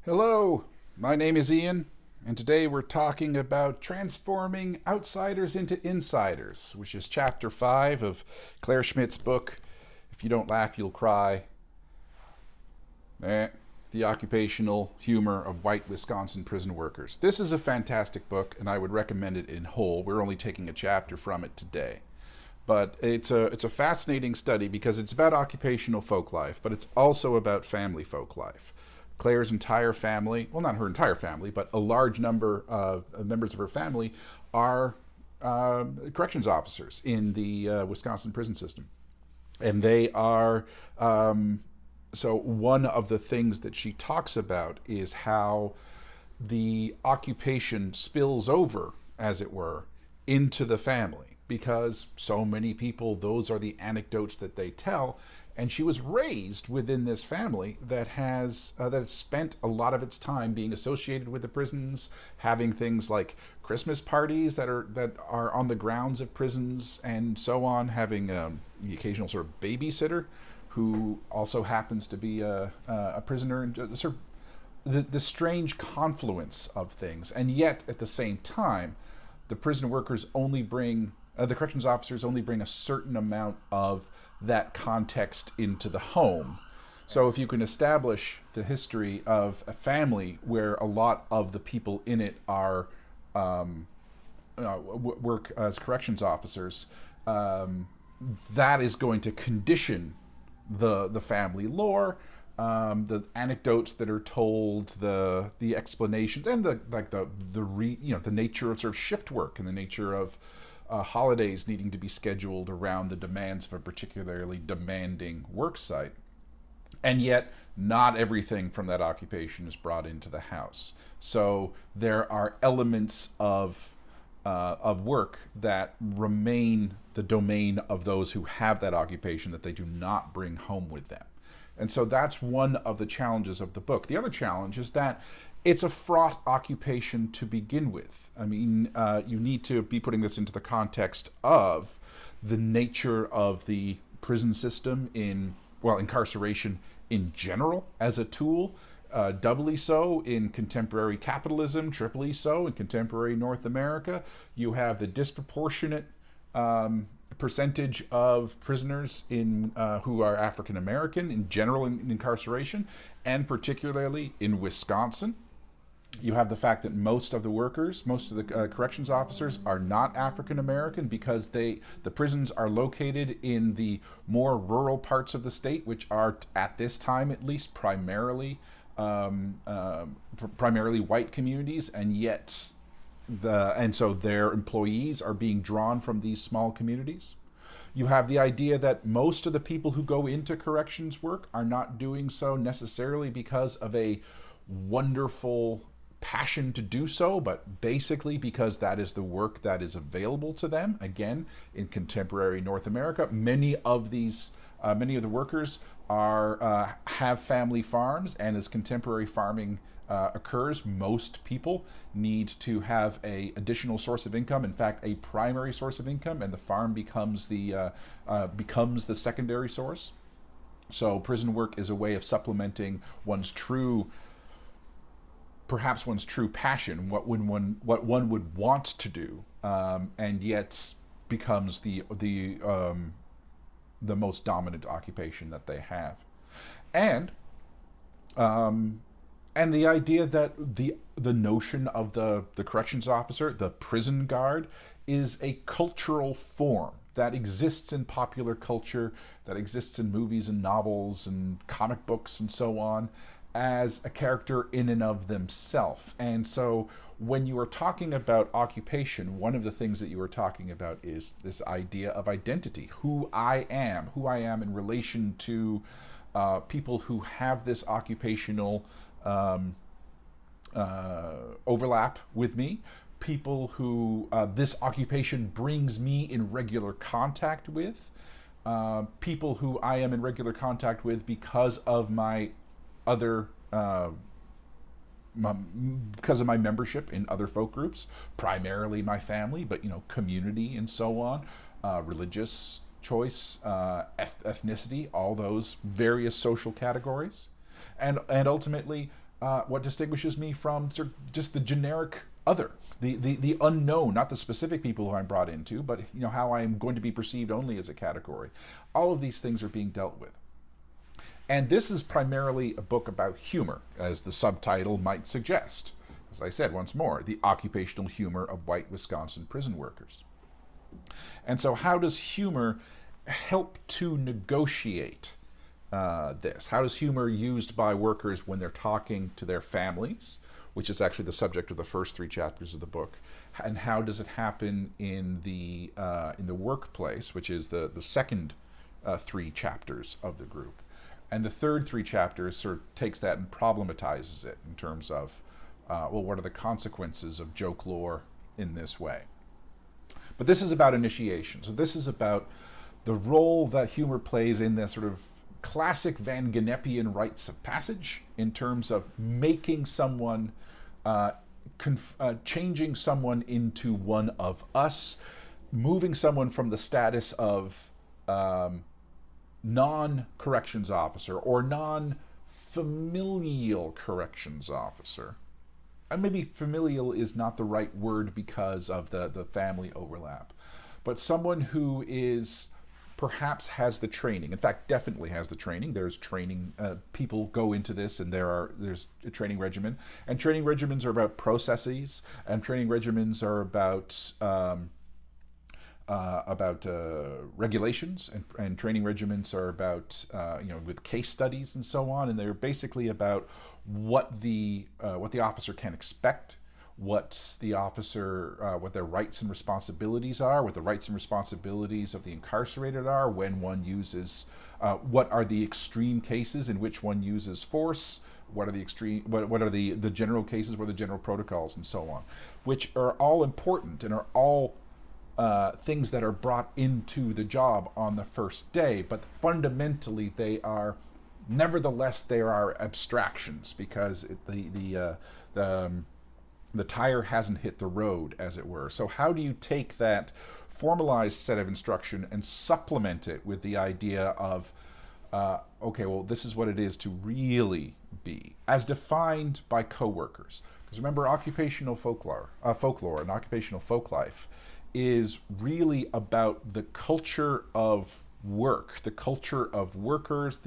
Hello, my name is Ian, and today we're talking about transforming outsiders into insiders, which is chapter 5 of Claire Schmidt's book, If You Don't Laugh, You'll Cry. The Occupational Humor of White Wisconsin Prison Workers. This is a fantastic book, and I would recommend it in whole. We're only taking a chapter from it today. But it's a fascinating study because it's about occupational folk life, but it's also about family folk life. Claire's entire family, well, not her entire family, but a large number of members of her family are corrections officers in the Wisconsin prison system. And they are, so one of the things that she talks about is how the occupation spills over, as it were, into the family. Because so many people, those are the anecdotes that they tell. And she was raised within this family that has spent a lot of its time being associated with the prisons, having things like Christmas parties that are on the grounds of prisons and so on, having the occasional sort of babysitter who also happens to be a prisoner, and sort of the strange confluence of things. And yet, at the same time, the prison workers only bring the corrections officers only bring a certain amount of that context into the home. So if you can establish the history of a family where a lot of the people in it are work as corrections officers, that is going to condition the family lore, the anecdotes that are told, the explanations, and the nature of sort of shift work and the nature of holidays needing to be scheduled around the demands of a particularly demanding work site. And yet, not everything from that occupation is brought into the house. So there are elements of work that remain the domain of those who have that occupation that they do not bring home with them. And so that's one of the challenges of the book. The other challenge is that it's a fraught occupation to begin with. I mean, you need to be putting this into the context of the nature of the prison system incarceration in general as a tool, doubly so in contemporary capitalism, triply so in contemporary North America. You have the disproportionate percentage of prisoners who are African American in general in incarceration, and particularly in Wisconsin. You have the fact that most of the corrections officers are not African American because the prisons are located in the more rural parts of the state, which are at this time at least primarily white communities, and so their employees are being drawn from these small communities. You have the idea that most of the people who go into corrections work are not doing so necessarily because of a wonderful passion to do so, but basically because that is the work that is available to them. Again, in contemporary North America, many of the workers have family farms, and as contemporary farming occurs, most people need to have a additional source of income. In fact, a primary source of income, and the farm becomes the secondary source. So prison work is a way of supplementing perhaps one's true passion, what one would want to do, and yet becomes the most dominant occupation that they have, and the idea that the notion of the corrections officer, the prison guard, is a cultural form that exists in popular culture, that exists in movies and novels and comic books and so on, as a character in and of themselves. And so when you are talking about occupation, one of the things that you are talking about is this idea of identity, who I am in relation to people who have this occupational overlap with me, people who this occupation brings me in regular contact with, people who I am in regular contact with because of my because of my membership in other folk groups, primarily my family, but community and so on, religious choice, ethnicity, all those various social categories, and ultimately what distinguishes me from sort of just the generic other, the unknown, not the specific people who I'm brought into, but how I'm going to be perceived only as a category. All of these things are being dealt with. And this is primarily a book about humor, as the subtitle might suggest. As I said once more, the occupational humor of white Wisconsin prison workers. And so how does humor help to negotiate this? How is humor used by workers when they're talking to their families, which is actually the subject of the first 3 chapters of the book, and how does it happen in the workplace, which is the second 3 chapters of the group, and the third 3 chapters sort of takes that and problematizes it in terms of what are the consequences of joke lore in this way. But this is about initiation. So this is about the role that humor plays in the sort of classic Van Genepian rites of passage in terms of making someone, changing someone into one of us, moving someone from the status of non-corrections officer or non-familial corrections officer. And maybe familial is not the right word because of the family overlap, but someone who is perhaps has the training. In fact, definitely has the training. There's training. People go into this, and there's a training regimen. And training regimens are about processes, and training regimens are about regulations, and training regimens are about with case studies and so on. And they're basically about what the officer can expect, what their rights and responsibilities are, what the rights and responsibilities of the incarcerated are when one uses, what are the extreme cases in which one uses force, what are the general cases, what are the general protocols, and so on, which are all important and are all things that are brought into the job on the first day, but fundamentally they are abstractions because the tire hasn't hit the road, as it were. So how do you take that formalized set of instruction and supplement it with the idea of, this is what it is to really be, as defined by coworkers. Because remember, occupational folklore and occupational folk life is really about the culture of work, the culture of workers,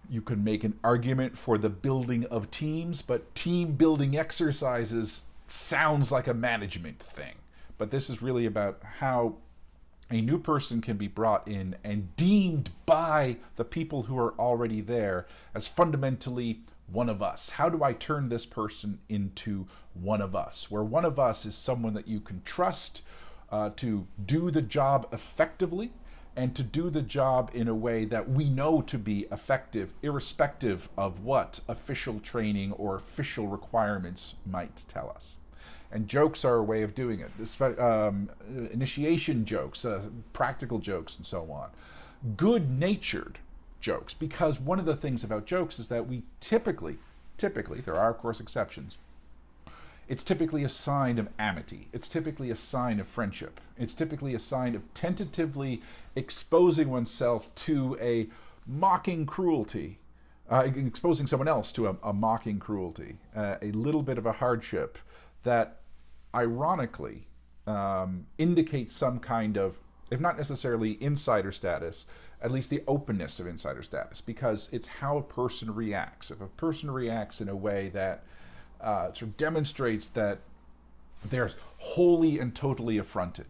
you can make an argument for the building of teams, but team building exercises sounds like a management thing. But this is really about how a new person can be brought in and deemed by the people who are already there as fundamentally one of us. How do I turn this person into one of us? Where one of us is someone that you can trust to do the job effectively, and to do the job in a way that we know to be effective, irrespective of what official training or official requirements might tell us. And jokes are a way of doing it. Initiation jokes, practical jokes, and so on. Good-natured jokes, because one of the things about jokes is that we typically, there are of course exceptions, it's typically a sign of amity. It's typically a sign of friendship. It's typically a sign of tentatively exposing oneself to a mocking cruelty, exposing someone else to a mocking cruelty, a little bit of a hardship that ironically indicates some kind of, if not necessarily insider status, at least the openness of insider status, because it's how a person reacts. If a person reacts in a way that sort of demonstrates that they're wholly and totally affronted.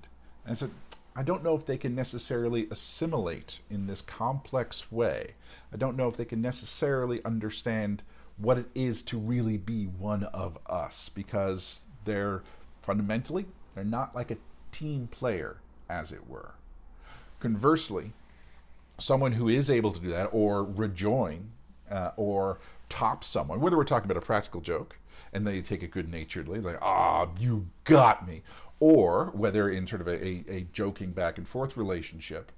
And so I don't know if they can necessarily assimilate in this complex way. I don't know if they can necessarily understand what it is to really be one of us, because they're not like a team player, as it were. Conversely, someone who is able to do that, or rejoin, or top someone, whether we're talking about a practical joke, and they take it good-naturedly, like, you got me. Or whether in sort of a joking back and forth relationship,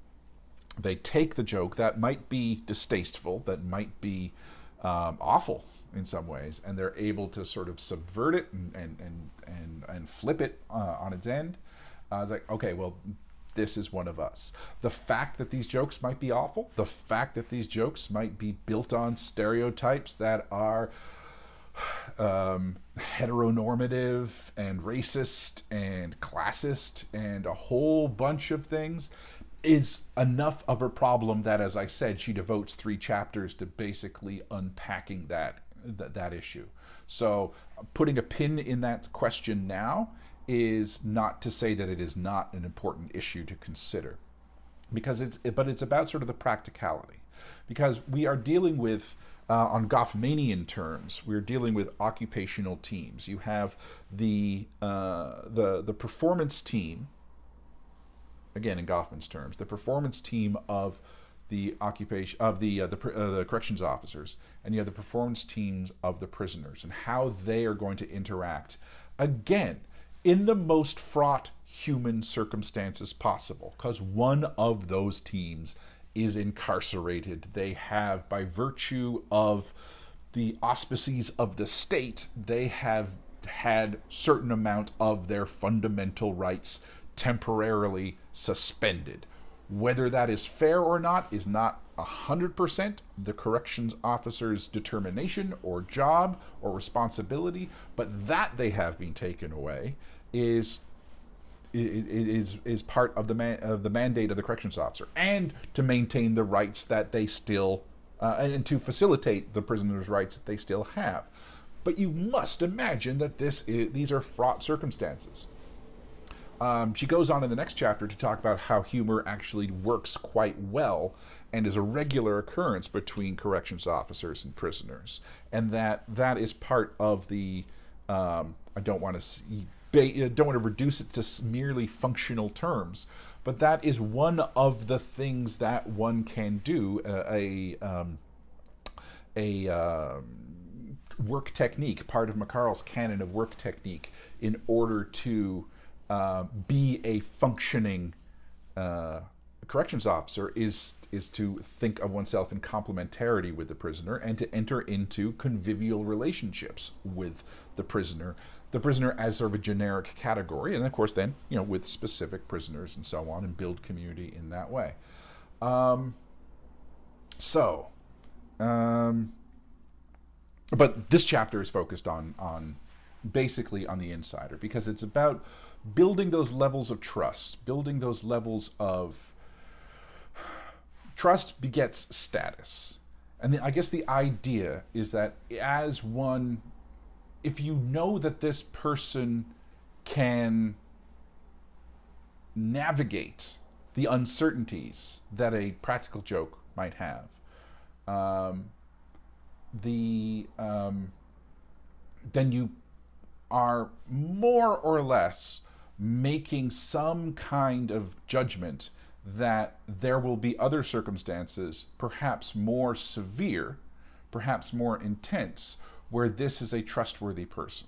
they take the joke that might be distasteful, that might be awful in some ways, and they're able to sort of subvert it and flip it on its end. It's like, okay, well, This is one of us. The fact that these jokes might be awful, the fact that these jokes might be built on stereotypes that are heteronormative and racist and classist and a whole bunch of things, is enough of a problem that, as I said, she devotes 3 chapters to basically unpacking that issue. So putting a pin in that question now is not to say that it is not an important issue to consider, because it's about sort of the practicality, because we are dealing with on Goffmanian terms, we're dealing with occupational teams. You have the performance team, again in Goffman's terms, the performance team of the occupation of the corrections officers, and you have the performance teams of the prisoners, and how they are going to interact, again, in the most fraught human circumstances possible, because one of those teams is incarcerated. They have, by virtue of the auspices of the state, they have had certain amount of their fundamental rights temporarily suspended. Whether that is fair or not is not 100% the corrections officer's determination or job or responsibility, but that they have been taken away is part of the mandate of the corrections officer, and to maintain the rights that they still and to facilitate the prisoners' rights that they still have. But you must imagine that these are fraught circumstances. She goes on in the next chapter to talk about how humor actually works quite well and is a regular occurrence between corrections officers and prisoners, and that is part of the I don't want to reduce it to merely functional terms, but that is one of the things that one can do, work technique, part of McCarl's canon of work technique, in order to be a functioning corrections officer, is to think of oneself in complementarity with the prisoner and to enter into convivial relationships with the prisoner as sort of a generic category, and of course then, with specific prisoners and so on, and build community in that way. But this chapter is focused on basically on the insider, because it's about building those levels of trust, building those levels of trust begets status. And I guess the idea is that if you know that this person can navigate the uncertainties that a practical joke might have, then you are more or less making some kind of judgment that there will be other circumstances, perhaps more severe, perhaps more intense, where this is a trustworthy person.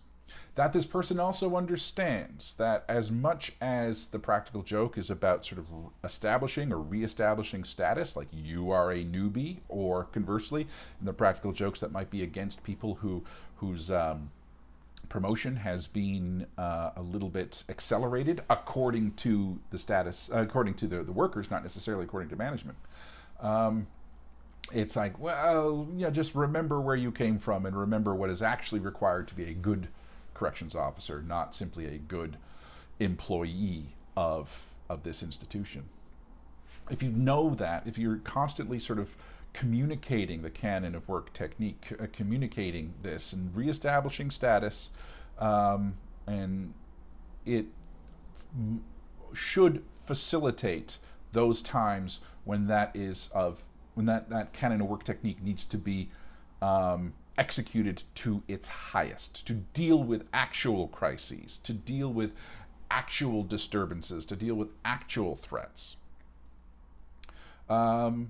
That this person also understands that as much as the practical joke is about sort of establishing or reestablishing status, like you are a newbie, or conversely, in the practical jokes that might be against people whose promotion has been a little bit accelerated according to the status, according to the workers, not necessarily according to management. It's like, well, just remember where you came from and remember what is actually required to be a good corrections officer, not simply a good employee of this institution. If you know that, if you're constantly sort of communicating the canon of work technique, communicating this and reestablishing status, and it should facilitate those times when that canon of work technique needs to be executed to its highest, to deal with actual crises, to deal with actual disturbances, to deal with actual threats. And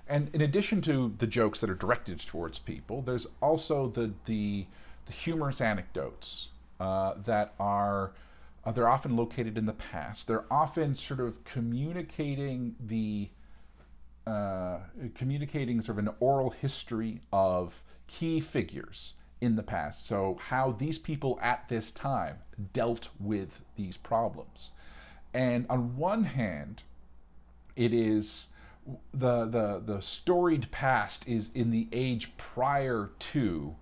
in addition to the jokes that are directed towards people, there's also the humorous anecdotes that are they're often located in the past. They're often sort of communicating sort of an oral history of key figures in the past. So how these people at this time dealt with these problems. And on one hand, it is the storied past is in the age prior to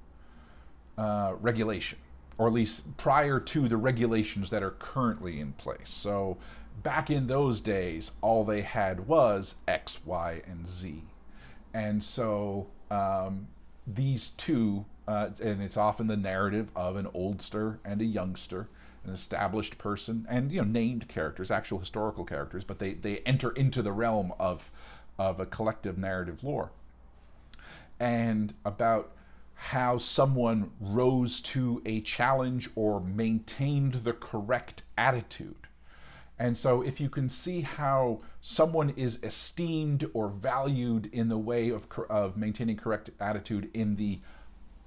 regulation, or at least prior to the regulations that are currently in place. So back in those days, all they had was X, Y, and Z. And so these two, and it's often the narrative of an oldster and a youngster, an established person, and named characters, actual historical characters, but they enter into the realm of a collective narrative lore, and about how someone rose to a challenge or maintained the correct attitude. And so if you can see how someone is esteemed or valued in the way of maintaining correct attitude in the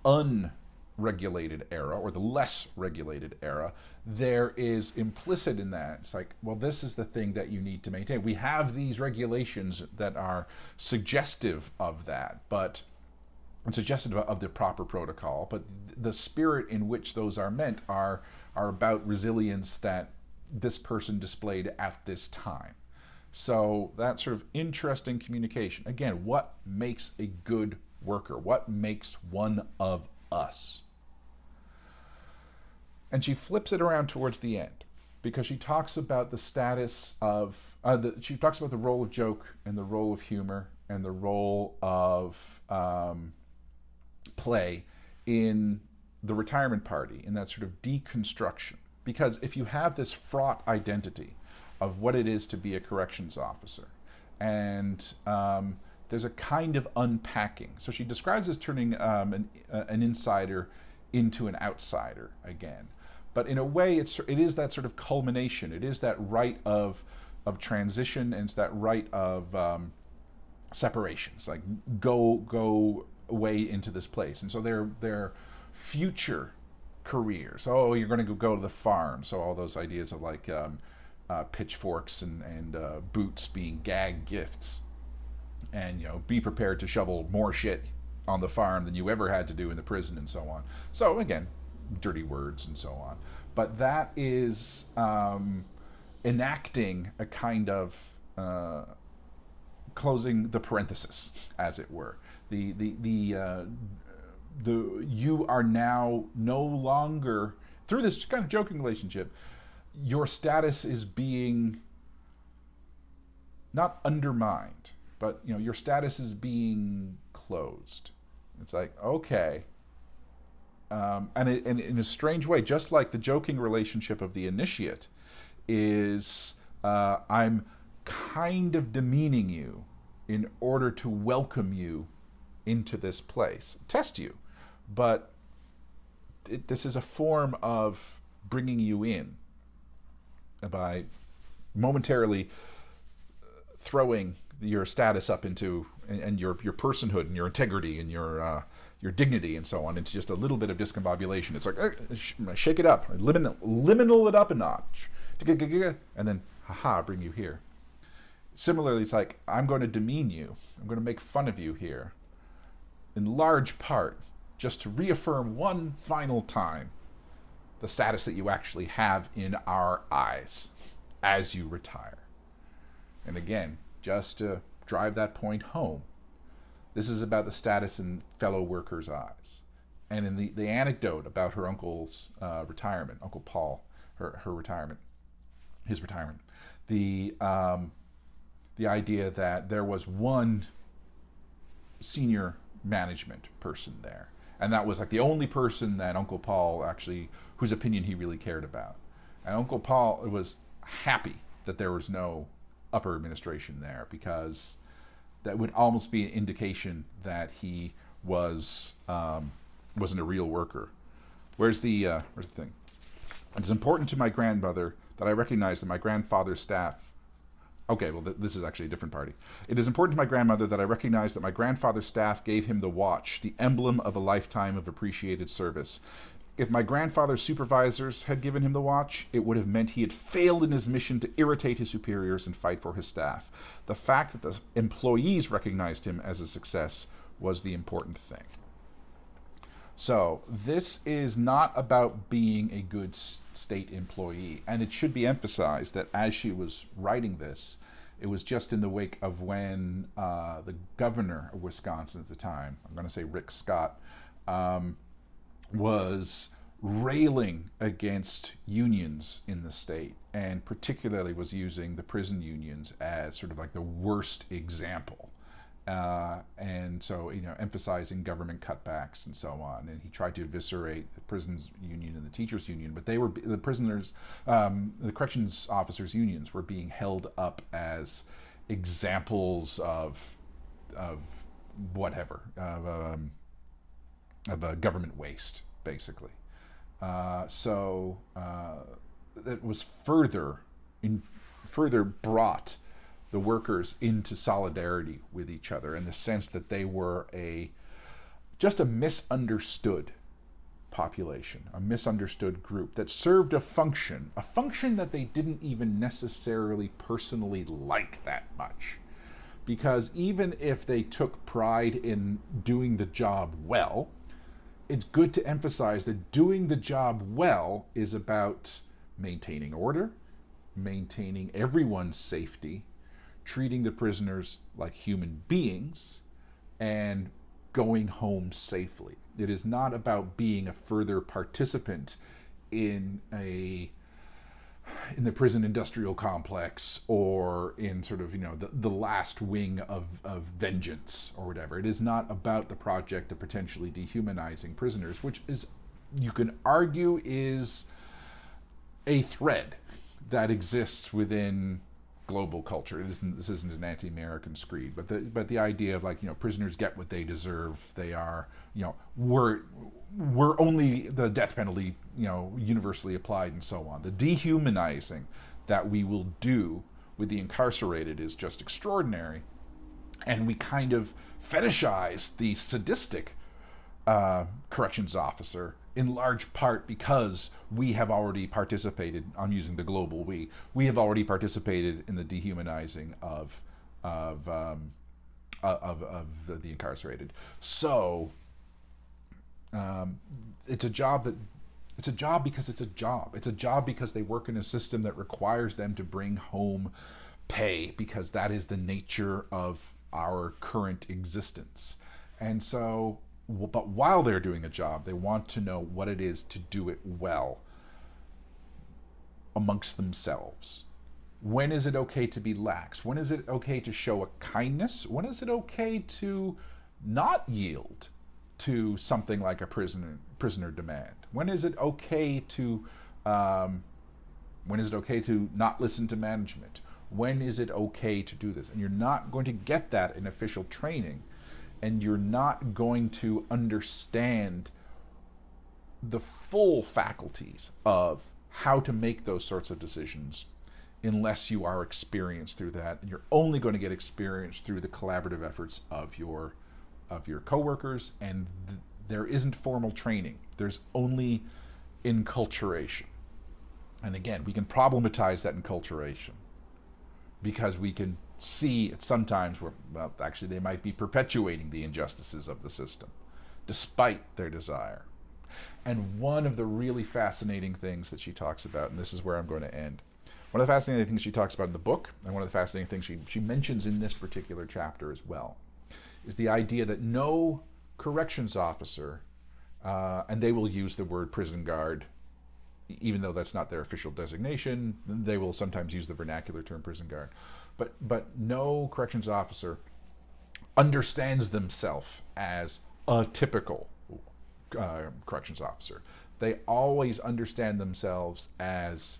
unregulated era or the less regulated era, there is implicit in that. It's like, well, this is the thing that you need to maintain. We have these regulations that are suggestive of that, but suggestive of the proper protocol, but the spirit in which those are meant are about resilience that this person displayed at this time. So that sort of interesting communication. Again, what makes a good worker? What makes one of us? And she flips it around towards the end, because she talks about the status of, she talks about the role of joke and the role of humor and the role of play in the retirement party, in that sort of deconstruction. Because if you have this fraught identity of what it is to be a corrections officer, and there's a kind of unpacking. So she describes as turning an insider into an outsider again. But in a way, it is that sort of culmination. It is that rite of transition, and it's that rite of separation. It's like go away into this place. And so their future careers. Oh, you're going to go to the farm. So all those ideas of like pitchforks and boots being gag gifts, and be prepared to shovel more shit on the farm than you ever had to do in the prison, and so on. So again, dirty words and so on. But that is enacting a kind of closing the parenthesis, as it were. The you are now no longer, through this kind of joking relationship, your status is being not undermined, but your status is being closed. It's like, okay. And in a strange way, just like the joking relationship of the initiate is, I'm kind of demeaning you in order to welcome you into this place, test you. But this is a form of bringing you in by momentarily throwing your status up into, and your personhood and your integrity and your dignity and so on, into just a little bit of discombobulation. It's like, shake it up, liminal it up a notch, and then, haha, bring you here. Similarly, it's like, I'm going to demean you. I'm going to make fun of you here, in large part, just to reaffirm one final time the status that you actually have in our eyes as you retire. And again, just to drive that point home, this is about the status in fellow workers' eyes. And in the anecdote about her uncle's retirement, Uncle Paul, her retirement, his retirement, the idea that there was one senior management person there, and that was like the only person that Uncle Paul actually, whose opinion he really cared about. And Uncle Paul was happy that there was no upper administration there, because that would almost be an indication that he wasn't a real worker. Where's the thing? It's important to my grandmother that I recognize that my grandfather's staff. Okay, well, this is actually a different party. It is important to my grandmother that I recognize that my grandfather's staff gave him the watch, the emblem of a lifetime of appreciated service. If my grandfather's supervisors had given him the watch, it would have meant he had failed in his mission to irritate his superiors and fight for his staff. The fact that the employees recognized him as a success was the important thing. So this is not about being a good state employee, and it should be emphasized that as she was writing this, it was just in the wake of when the governor of Wisconsin at the time, I'm going to say Rick Scott, was railing against unions in the state, and particularly was using the prison unions as sort of like the worst example. And so, emphasizing government cutbacks and so on. And he tried to eviscerate the prisons union and the teachers union, but they were the prisoners, the corrections officers unions were being held up as examples of whatever of a government waste, basically. So it was further brought the workers into solidarity with each other in the sense that they were just a misunderstood population, a misunderstood group that served a function that they didn't even necessarily personally like that much. Because even if they took pride in doing the job well, it's good to emphasize that doing the job well is about maintaining order, maintaining everyone's safety, treating the prisoners like human beings, and going home safely. It is not about being a further participant in the prison industrial complex, or in sort of the last wing of vengeance or whatever. It is not about the project of potentially dehumanizing prisoners, which is, you can argue, is a thread that exists within global culture. This isn't an anti-American screed, but the idea of prisoners get what they deserve. They are we're only the death penalty universally applied, and so on. The dehumanizing that we will do with the incarcerated is just extraordinary, and we kind of fetishize the sadistic corrections officer, in large part because we have already participated, I'm using the global we have already participated in the dehumanizing of the incarcerated. So it's a job because it's a job. It's a job because they work in a system that requires them to bring home pay, because that is the nature of our current existence. And so, but while they're doing a job, they want to know what it is to do it well amongst themselves. When is it okay to be lax? When is it okay to show a kindness? When is it okay to not yield to something like a prisoner demand? When is it okay to not listen to management? When is it okay to do this? And you're not going to get that in official training, and you're not going to understand the full faculties of how to make those sorts of decisions unless you are experienced through that. And you're only going to get experience through the collaborative efforts of your coworkers, and there isn't formal training. There's only enculturation. And again, we can problematize that enculturation because we can see it sometimes where, well, actually they might be perpetuating the injustices of the system despite their desire. And one of the really fascinating things that she talks about, and this is where I'm going to end, one of the fascinating things she talks about in the book, and one of the fascinating things she mentions in this particular chapter as well, is the idea that no corrections officer, and they will use the word prison guard, even though that's not their official designation, they will sometimes use the vernacular term prison guard, but no corrections officer understands themselves as a typical corrections officer. They always understand themselves as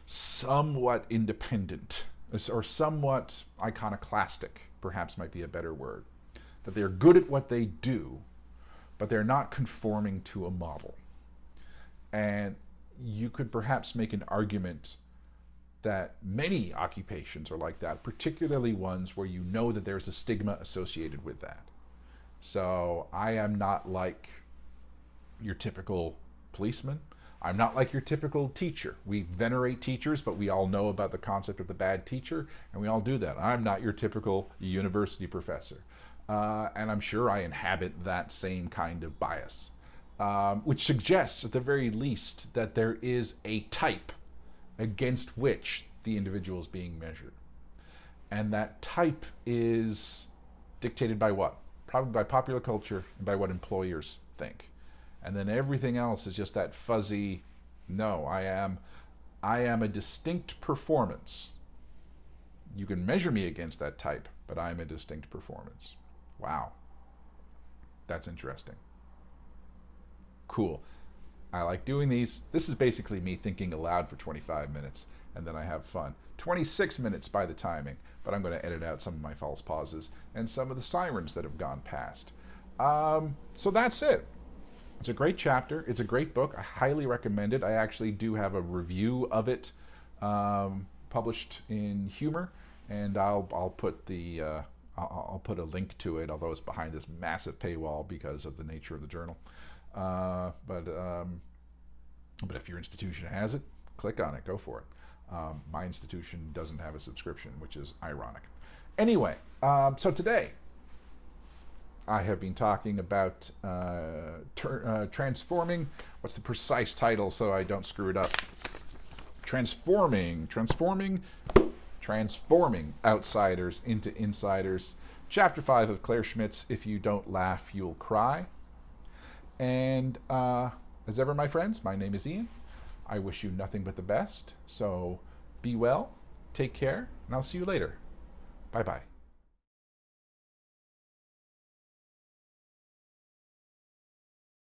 somewhat independent, or somewhat iconoclastic, perhaps might be a better word. That they're good at what they do, but they're not conforming to a model. And you could perhaps make an argument that many occupations are like that, particularly ones where you know that there's a stigma associated with that. So I am not like your typical policeman. I'm not like your typical teacher. We venerate teachers, but we all know about the concept of the bad teacher, and we all do that. I'm not your typical university professor. And I'm sure I inhabit that same kind of bias. which suggests, at the very least, that there is a type against which the individual is being measured. And that type is dictated by what? Probably by popular culture and by what employers think. And then everything else is just that fuzzy, no, I am a distinct performance. You can measure me against that type, but I'm a distinct performance. Wow. That's interesting. Cool. I like doing these. This is basically me thinking aloud for 25 minutes, and then I have fun. 26 minutes by the timing, but I'm going to edit out some of my false pauses and some of the sirens that have gone past. So that's it. It's a great chapter. It's a great book. I highly recommend it. I actually do have a review of it published in Humor, and I'll put the I'll put a link to it, although it's behind this massive paywall because of the nature of the journal. But if your institution has it, click on it. Go for it. My institution doesn't have a subscription, which is ironic. Anyway, so today I have been talking about transforming. What's the precise title so I don't screw it up? Transforming outsiders into insiders. Chapter 5 of Claire Schmidt's If You Don't Laugh, You'll Cry. And as ever, my friends, my name is Ian. I wish you nothing but the best. So be well, take care, and I'll see you later. Bye-bye.